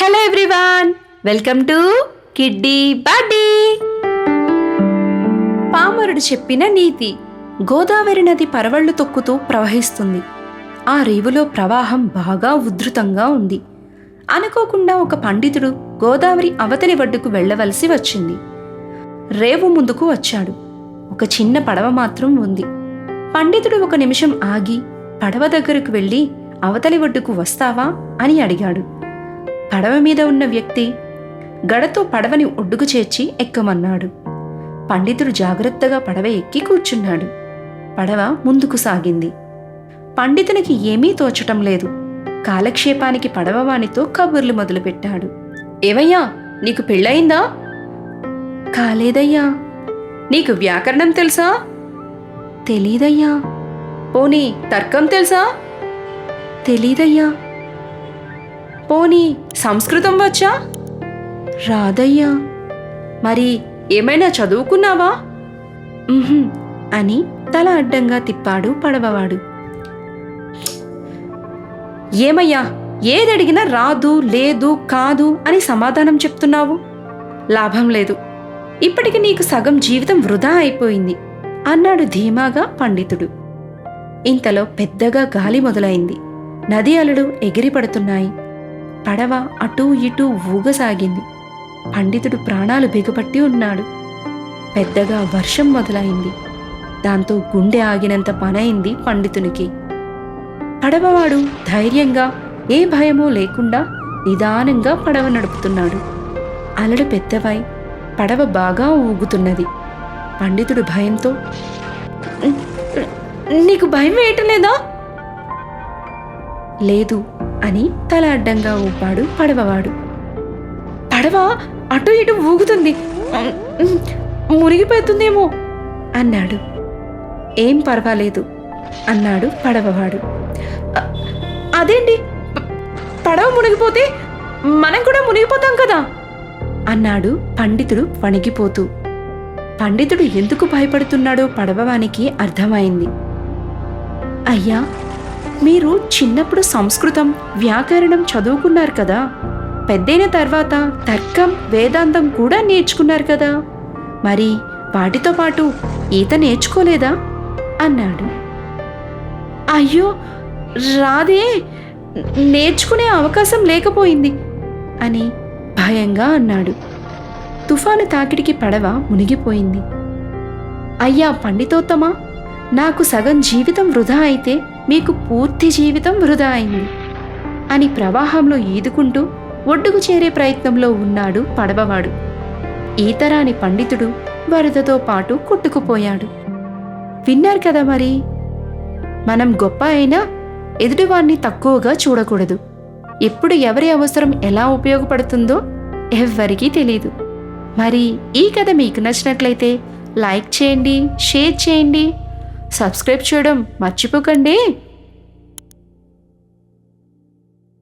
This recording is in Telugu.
Hello everyone, welcome to kiddy buddy. పామరుడు చెప్పిన నీతి. గోదావరి నది పరవళ్లు తొక్కుతూ ప్రవహిస్తుంది. ఆ రేవులో ప్రవాహం బాగా ఉధృతంగా ఉంది. అనుకోకుండా ఒక పండితుడు గోదావరి అవతలి ఒడ్డుకు వెళ్లవలసి వచ్చింది. రేవు ముందుకు వచ్చాడు. ఒక చిన్న పడవ మాత్రం ఉంది. పండితుడు ఒక నిమిషం ఆగి పడవ దగ్గరకు వెళ్ళి అవతలి ఒడ్డుకు వస్తావా అని అడిగాడు. పడవ మీద ఉన్న వ్యక్తి గడతో పడవని ఒడ్డుకు చేర్చి ఎక్కమన్నాడు. పండితుడు జాగ్రత్తగా పడవ ఎక్కి కూర్చున్నాడు. పడవ ముందుకు సాగింది. పండితునికి ఏమీ తోచటం లేదు. కాలక్షేపానికి పడవవానితో కబుర్లు మొదలుపెట్టాడు. ఏవయ్యా, నీకు పెళ్ళయిందా? కాలేదయ్యా. నీకు వ్యాకరణం తెలుసా? తెలీదయ్యా. పోనీ తర్కం తెలుసా? తెలీదయ్యా. పోనీ సంస్కృతం వచ్చా? రాదయ్యా. మరి ఏమైనా చదువుకున్నావా? అని తల అడ్డంగా తిప్పాడు పడవవాడు. ఏమయ్యా, ఏదడిగినా రాదు, లేదు, కాదు అని సమాధానం చెప్తున్నావు. లాభం లేదు. ఇప్పటికి నీకు సగం జీవితం వృధా అయిపోయింది అన్నాడు ధీమాగా పండితుడు. ఇంతలో పెద్దగా గాలి మొదలైంది. నది అలలు ఎగిరిపడుతున్నాయి. పడవ అటూ ఇటూ ఊగసాగింది. పండితుడు ప్రాణాలు బిగపట్టి ఉన్నాడు. పెద్దగా వర్షం మొదలైంది. దాంతో గుండె ఆగినంత పనైంది పండితునికి. పడవవాడు ధైర్యంగా, ఏ భయమూ లేకుండా నిదానంగా పడవ నడుపుతున్నాడు. అలలు పెద్దవై పడవ బాగా ఊగుతున్నది. పండితుడు భయంతో, నీకు భయం వేయటలేదా? లేదు అని తల అడ్డంగా ఊపాడు పడవవాడు. పడవ అటు ఇటు ఊగుతుంది, మునిగిపోతుందేమో అన్నాడు. ఏం పర్వాలేదు అన్నాడు పడవవాడు. అదేంటి, పడవ మునిగిపోతే మనం కూడా మునిగిపోతాం కదా అన్నాడు పండితుడు వణిగిపోతూ. పండితుడు ఎందుకు భయపడుతున్నాడో పడవవానికి అర్థమైంది. అయ్యా, మీరు చిన్నప్పుడు సంస్కృతం, వ్యాకరణం చదువుకున్నారు కదా, పెద్దైన తర్వాత తర్కం, వేదాంతం కూడా నేర్చుకున్నారు కదా, మరి వాటితో పాటు ఈత నేర్చుకోలేదా అన్నాడు. అయ్యో రాదే, నేర్చుకునే అవకాశం లేకపోయింది అని భయంగా అన్నాడు. తుఫాను తాకిడికి పడవ మునిగిపోయింది. అయ్యా పండితోత్తమా, నాకు సగం జీవితం వృధా అయితే మీకు పూర్తి జీవితం వృధా అయింది అని ప్రవాహంలో ఈదుకుంటూ ఒడ్డుకు చేరే ప్రయత్నంలో ఉన్నాడు పడవవాడు. ఈతరాని పండితుడు వరదతో పాటు కొట్టుకుపోయాడు. విన్నారు కదా మరి, మనం గొప్ప అయినా ఎదుటివాణ్ణి తక్కువగా చూడకూడదు. ఎప్పుడు ఎవరి అవసరం ఎలా ఉపయోగపడుతుందో ఎవ్వరికీ తెలీదు. మరి ఈ కథ మీకు నచ్చినట్లయితే లైక్ చేయండి, షేర్ చేయండి, సబ్స్క్రైబ్ చేయడం మర్చిపోకండి.